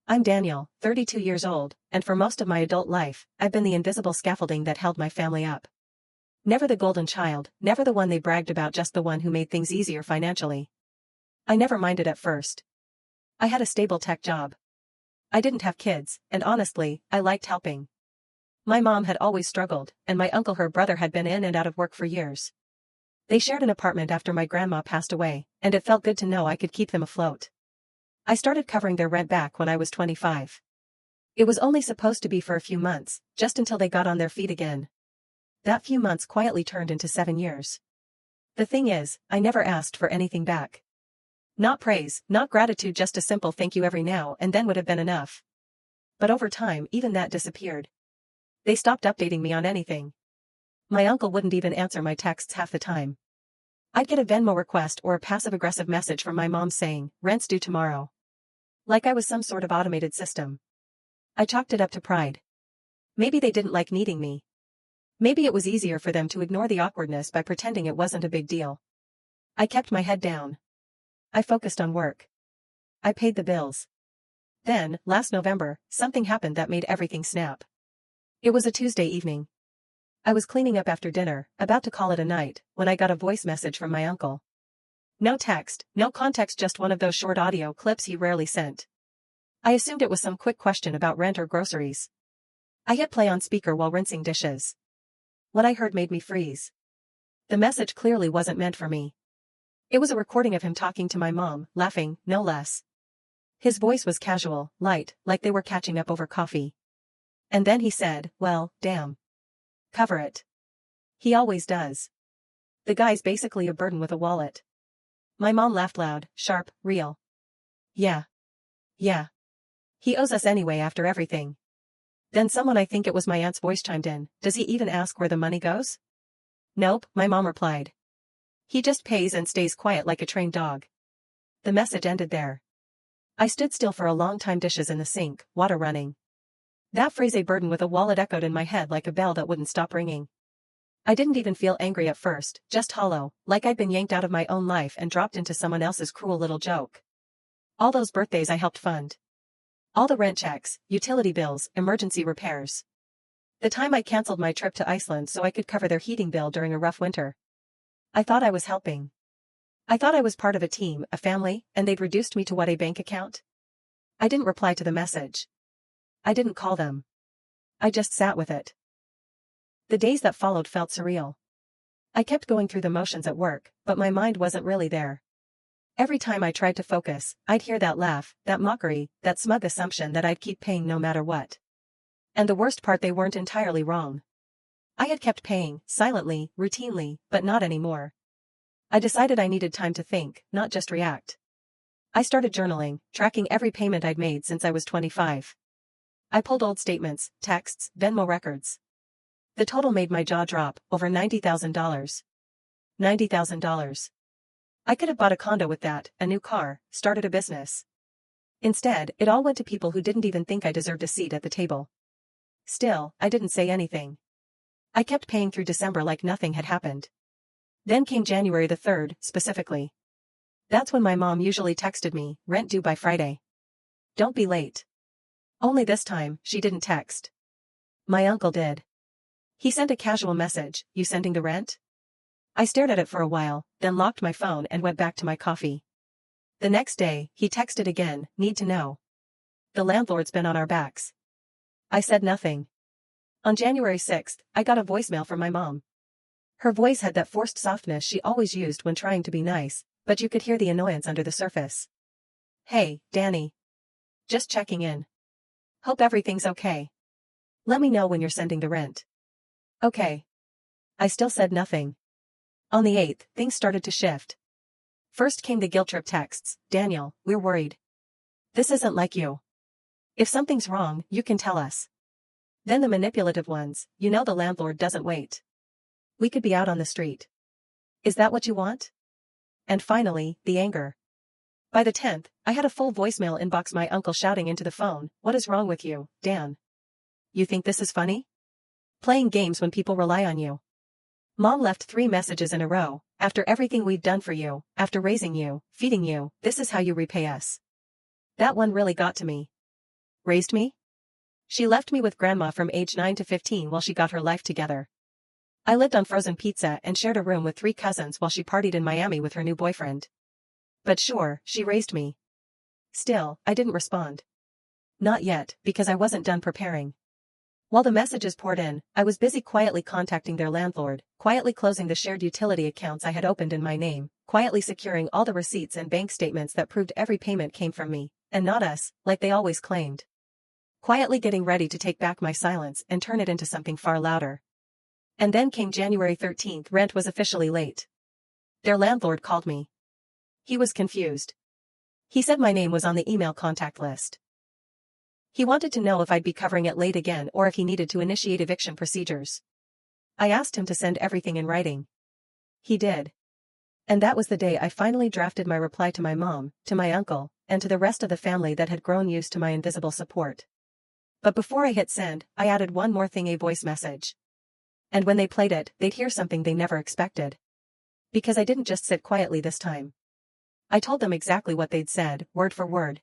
I'm Daniel, 32 years old, and for most of my adult life, I've been the invisible scaffolding that held my family up. Never the golden child, never the one they bragged about, just the one who made things easier financially. I never minded at first. I had a stable tech job. I didn't have kids, and honestly, I liked helping. My mom had always struggled, and my uncle, her brother, had been in and out of work for years. They shared an apartment after my grandma passed away, and it felt good to know I could keep them afloat. I started covering their rent back when I was 25. It was only supposed to be for a few months, just until they got on their feet again. That few months quietly turned into 7 years. The thing is, I never asked for anything back. Not praise, not gratitude, just a simple thank you every now and then would have been enough. But over time, even that disappeared. They stopped updating me on anything. My uncle wouldn't even answer my texts half the time. I'd get a Venmo request or a passive-aggressive message from my mom saying, "Rent's due tomorrow." Like I was some sort of automated system. I chalked it up to pride. Maybe they didn't like needing me. Maybe it was easier for them to ignore the awkwardness by pretending it wasn't a big deal. I kept my head down. I focused on work. I paid the bills. Then, last November, something happened that made everything snap. It was a Tuesday evening. I was cleaning up after dinner, about to call it a night, when I got a voice message from my uncle. No text, no context, just one of those short audio clips he rarely sent. I assumed it was some quick question about rent or groceries. I hit play on speaker while rinsing dishes. What I heard made me freeze. The message clearly wasn't meant for me. It was a recording of him talking to my mom, laughing, no less. His voice was casual, light, like they were catching up over coffee. And then he said, "Well, damn. Cover it." He always does. The guy's basically a burden with a wallet. My mom laughed loud, sharp, real. Yeah. Yeah. He owes us anyway after everything. Then someone, I think it was my aunt's voice, chimed in. "Does he even ask where the money goes?" "Nope," my mom replied. "He just pays and stays quiet like a trained dog." The message ended there. I stood still for a long time, dishes in the sink, water running. That phrase, "a burden with a wallet," echoed in my head like a bell that wouldn't stop ringing. I didn't even feel angry at first, just hollow, like I'd been yanked out of my own life and dropped into someone else's cruel little joke. All those birthdays I helped fund. All the rent checks, utility bills, emergency repairs. The time I canceled my trip to Iceland so I could cover their heating bill during a rough winter. I thought I was helping. I thought I was part of a team, a family, and they'd reduced me to what, a bank account? I didn't reply to the message. I didn't call them. I just sat with it. The days that followed felt surreal. I kept going through the motions at work, but my mind wasn't really there. Every time I tried to focus, I'd hear that laugh, that mockery, that smug assumption that I'd keep paying no matter what. And the worst part, they weren't entirely wrong. I had kept paying, silently, routinely, but not anymore. I decided I needed time to think, not just react. I started journaling, tracking every payment I'd made since I was 25. I pulled old statements, texts, Venmo records. The total made my jaw drop, over $90,000. $90,000. I could have bought a condo with that, a new car, started a business. Instead, it all went to people who didn't even think I deserved a seat at the table. Still, I didn't say anything. I kept paying through December like nothing had happened. Then came January the 3rd, specifically. That's when my mom usually texted me, "Rent due by Friday. Don't be late." Only this time, she didn't text. My uncle did. He sent a casual message, "You sending the rent?" I stared at it for a while, then locked my phone and went back to my coffee. The next day, he texted again, "Need to know. The landlord's been on our backs." I said nothing. On January 6th, I got a voicemail from my mom. Her voice had that forced softness she always used when trying to be nice, but you could hear the annoyance under the surface. "Hey, Danny. Just checking in. Hope everything's okay. Let me know when you're sending the rent." "Okay." I still said nothing. On the 8th, things started to shift. First came the guilt trip texts, "Daniel, we're worried. This isn't like you. If something's wrong, you can tell us." Then the manipulative ones, "You know the landlord doesn't wait. We could be out on the street. Is that what you want?" And finally, the anger. By the 10th, I had a full voicemail inbox, my uncle shouting into the phone, "What is wrong with you, Dan? You think this is funny? Playing games when people rely on you." Mom left 3 messages in a row, "After everything we've done for you, after raising you, feeding you, this is how you repay us." That one really got to me. Raised me? She left me with grandma from age 9 to 15 while she got her life together. I lived on frozen pizza and shared a room with 3 cousins while she partied in Miami with her new boyfriend. But sure, she raised me. Still, I didn't respond. Not yet, because I wasn't done preparing. While the messages poured in, I was busy quietly contacting their landlord, quietly closing the shared utility accounts I had opened in my name, quietly securing all the receipts and bank statements that proved every payment came from me, and not us, like they always claimed. Quietly getting ready to take back my silence and turn it into something far louder. And then came January 13th. Rent was officially late. Their landlord called me. He was confused. He said my name was on the email contact list. He wanted to know if I'd be covering it late again or if he needed to initiate eviction procedures. I asked him to send everything in writing. He did. And that was the day I finally drafted my reply to my mom, to my uncle, and to the rest of the family that had grown used to my invisible support. But before I hit send, I added one more thing: a voice message. And when they played it, they'd hear something they never expected. Because I didn't just sit quietly this time. I told them exactly what they'd said, word for word.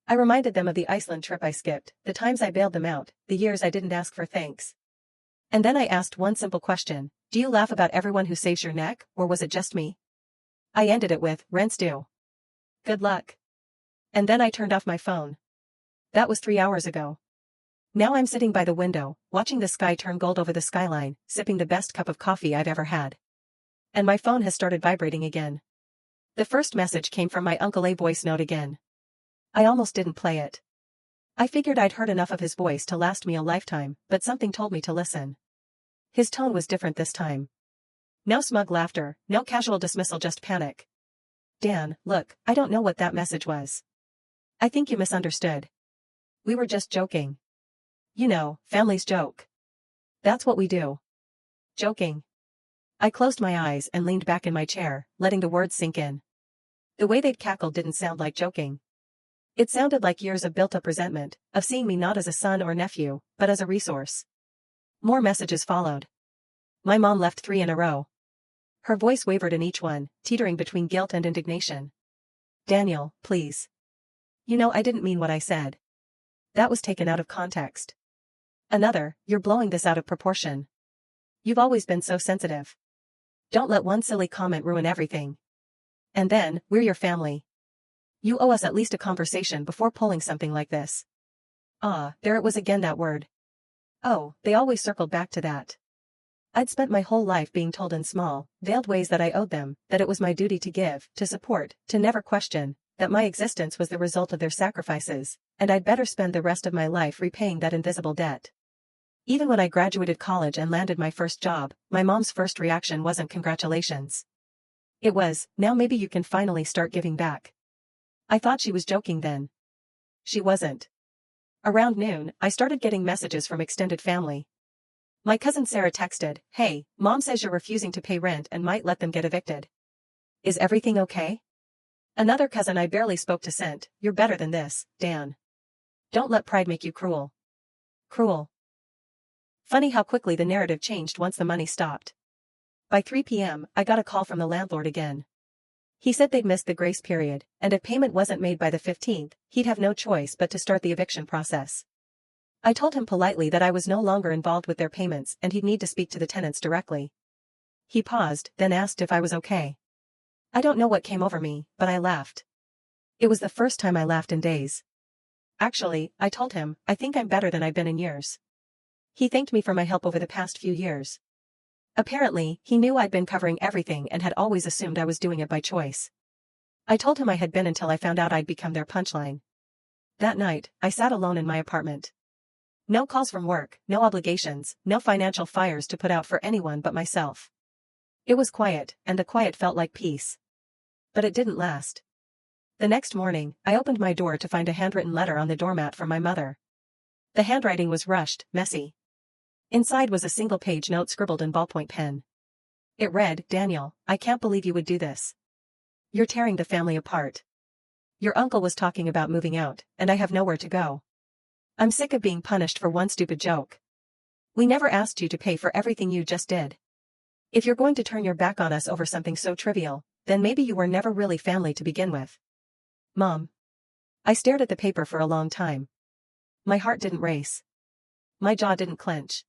I reminded them of the Iceland trip I skipped, the times I bailed them out, the years I didn't ask for thanks. And then I asked one simple question: do you laugh about everyone who saves your neck, or was it just me? I ended it with, rent's due. Good luck. And then I turned off my phone. That was 3 hours ago. Now I'm sitting by the window, watching the sky turn gold over the skyline, sipping the best cup of coffee I've ever had. And my phone has started vibrating again. The first message came from my Uncle A. Voice note again. I almost didn't play it. I figured I'd heard enough of his voice to last me a lifetime, but something told me to listen. His tone was different this time. No smug laughter, no casual dismissal, just panic. Dan, look, I don't know what that message was. I think you misunderstood. We were just joking. You know, families joke. That's what we do. Joking. I closed my eyes and leaned back in my chair, letting the words sink in. The way they'd cackled didn't sound like joking. It sounded like years of built-up resentment, of seeing me not as a son or nephew, but as a resource. More messages followed. My mom left 3 in a row. Her voice wavered in each one, teetering between guilt and indignation. Daniel, please. You know I didn't mean what I said. That was taken out of context. Another, you're blowing this out of proportion. You've always been so sensitive. Don't let one silly comment ruin everything. And then, we're your family. You owe us at least a conversation before pulling something like this. Ah, there it was again, that word. Oh, they always circled back to that. I'd spent my whole life being told in small, veiled ways that I owed them, that it was my duty to give, to support, to never question, that my existence was the result of their sacrifices, and I'd better spend the rest of my life repaying that invisible debt. Even when I graduated college and landed my first job, my mom's first reaction wasn't congratulations. It was, now maybe you can finally start giving back. I thought she was joking then. She wasn't. Around noon, I started getting messages from extended family. My cousin Sarah texted, "Hey, Mom says you're refusing to pay rent and might let them get evicted. Is everything okay?" Another cousin I barely spoke to sent, "You're better than this, Dan. Don't let pride make you cruel." Cruel. Funny how quickly the narrative changed once the money stopped. By 3 p.m., I got a call from the landlord again. He said they'd missed the grace period, and if payment wasn't made by the 15th, he'd have no choice but to start the eviction process. I told him politely that I was no longer involved with their payments and he'd need to speak to the tenants directly. He paused, then asked if I was okay. I don't know what came over me, but I laughed. It was the first time I laughed in days. Actually, I told him, I think I'm better than I've been in years. He thanked me for my help over the past few years. Apparently, he knew I'd been covering everything and had always assumed I was doing it by choice. I told him I had been until I found out I'd become their punchline. That night, I sat alone in my apartment. No calls from work, no obligations, no financial fires to put out for anyone but myself. It was quiet, and the quiet felt like peace. But it didn't last. The next morning, I opened my door to find a handwritten letter on the doormat from my mother. The handwriting was rushed, messy. Inside was a single-page note scribbled in ballpoint pen. It read, "Daniel, I can't believe you would do this. You're tearing the family apart. Your uncle was talking about moving out, and I have nowhere to go. I'm sick of being punished for one stupid joke. We never asked you to pay for everything you just did. If you're going to turn your back on us over something so trivial, then maybe you were never really family to begin with." Mom. I stared at the paper for a long time. My heart didn't race. My jaw didn't clench.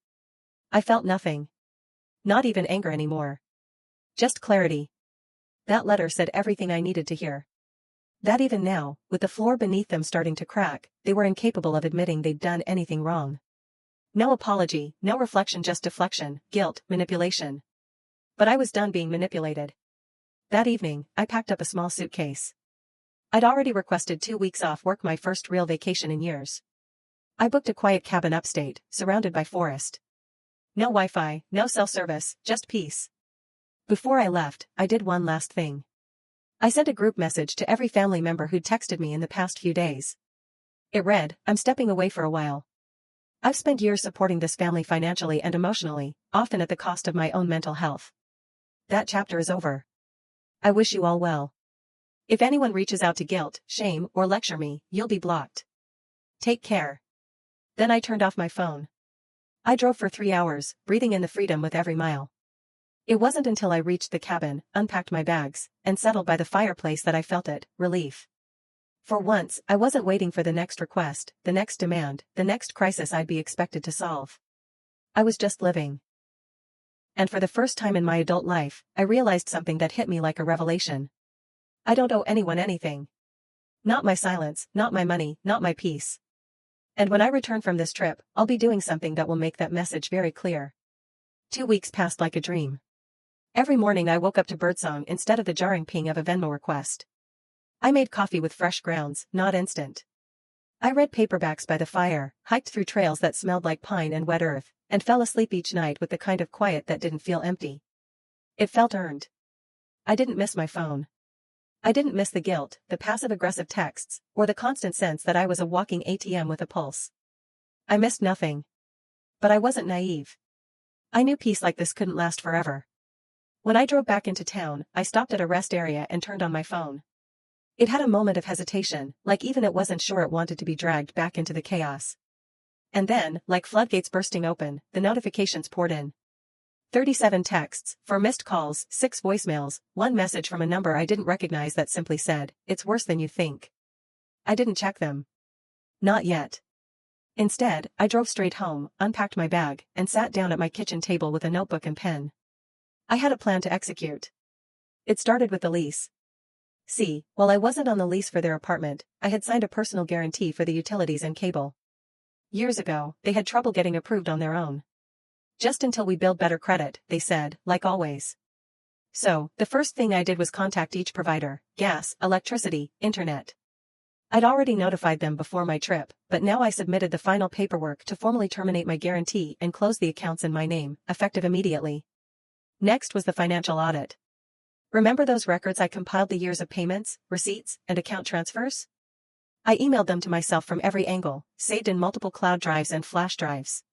I felt nothing. Not even anger anymore. Just clarity. That letter said everything I needed to hear. That even now, with the floor beneath them starting to crack, they were incapable of admitting they'd done anything wrong. No apology, no reflection, just deflection, guilt, manipulation. But I was done being manipulated. That evening, I packed up a small suitcase. I'd already requested 2 weeks off work, my first real vacation in years. I booked a quiet cabin upstate, surrounded by forest. No Wi-Fi, no cell service, just peace. Before I left, I did one last thing. I sent a group message to every family member who'd texted me in the past few days. It read, "I'm stepping away for a while. I've spent years supporting this family financially and emotionally, often at the cost of my own mental health. That chapter is over. I wish you all well. If anyone reaches out to guilt, shame, or lecture me, you'll be blocked. Take care." Then I turned off my phone. I drove for 3 hours, breathing in the freedom with every mile. It wasn't until I reached the cabin, unpacked my bags, and settled by the fireplace that I felt it, relief. For once, I wasn't waiting for the next request, the next demand, the next crisis I'd be expected to solve. I was just living. And for the first time in my adult life, I realized something that hit me like a revelation. I don't owe anyone anything. Not my silence, not my money, not my peace. And when I return from this trip, I'll be doing something that will make that message very clear. 2 weeks passed like a dream. Every morning I woke up to birdsong instead of the jarring ping of a Venmo request. I made coffee with fresh grounds, not instant. I read paperbacks by the fire, hiked through trails that smelled like pine and wet earth, and fell asleep each night with the kind of quiet that didn't feel empty. It felt earned. I didn't miss my phone. I didn't miss the guilt, the passive-aggressive texts, or the constant sense that I was a walking ATM with a pulse. I missed nothing. But I wasn't naive. I knew peace like this couldn't last forever. When I drove back into town, I stopped at a rest area and turned on my phone. It had a moment of hesitation, like even it wasn't sure it wanted to be dragged back into the chaos. And then, like floodgates bursting open, the notifications poured in. 37 texts, 4 missed calls, 6 voicemails, 1 message from a number I didn't recognize that simply said, "It's worse than you think." I didn't check them. Not yet. Instead, I drove straight home, unpacked my bag, and sat down at my kitchen table with a notebook and pen. I had a plan to execute. It started with the lease. See, while I wasn't on the lease for their apartment, I had signed a personal guarantee for the utilities and cable. Years ago, they had trouble getting approved on their own. Just until we build better credit, they said, like always. So, the first thing I did was contact each provider: gas, electricity, internet. I'd already notified them before my trip, but now I submitted the final paperwork to formally terminate my guarantee and close the accounts in my name, effective immediately. Next was the financial audit. Remember those records I compiled, the years of payments, receipts, and account transfers? I emailed them to myself from every angle, saved in multiple cloud drives and flash drives.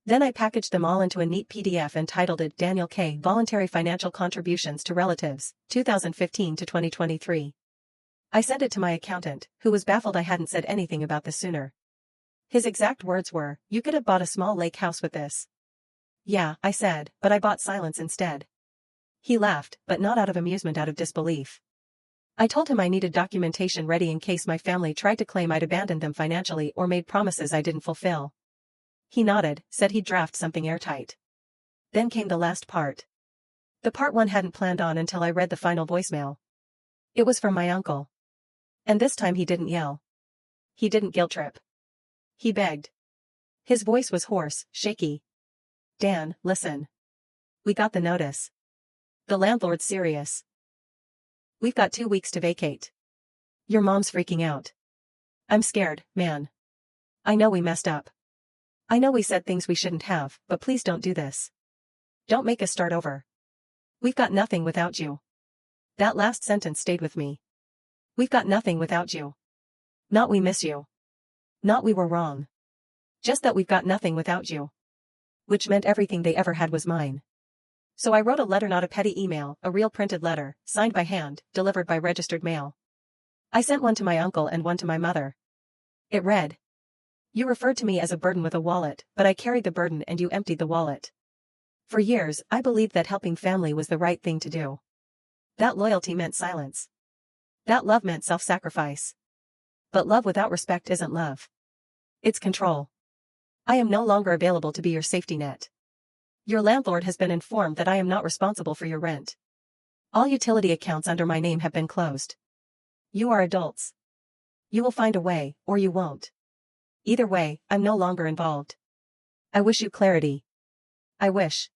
Then I packaged them all into a neat PDF and titled it Daniel K. Voluntary Financial Contributions to Relatives, 2015 to 2023. I sent it to my accountant, who was baffled I hadn't said anything about this sooner. His exact words were, "You could have bought a small lake house with this." "Yeah," I said, "but I bought silence instead." He laughed, but not out of amusement, out of disbelief. I told him I needed documentation ready in case my family tried to claim I'd abandoned them financially or made promises I didn't fulfill. He nodded, said he'd draft something airtight. Then came the last part. The part one hadn't planned on until I read the final voicemail. It was from my uncle. And this time he didn't yell. He didn't guilt trip. He begged. His voice was hoarse, shaky. "Dan, listen. We got the notice. The landlord's serious. We've got 2 weeks to vacate. Your mom's freaking out. I'm scared, man. I know we messed up. I know we said things we shouldn't have, but please don't do this. Don't make us start over. We've got nothing without you." That last sentence stayed with me. We've got nothing without you. Not we miss you. Not we were wrong. Just that we've got nothing without you. Which meant everything they ever had was mine. So I wrote a letter, not a petty email, a real printed letter, signed by hand, delivered by registered mail. I sent one to my uncle and one to my mother. It read, "You referred to me as a burden with a wallet, but I carried the burden and you emptied the wallet. For years, I believed that helping family was the right thing to do. That loyalty meant silence. That love meant self-sacrifice. But love without respect isn't love. It's control. I am no longer available to be your safety net. Your landlord has been informed that I am not responsible for your rent. All utility accounts under my name have been closed. You are adults. You will find a way, or you won't. Either way, I'm no longer involved. I wish you clarity. I wish.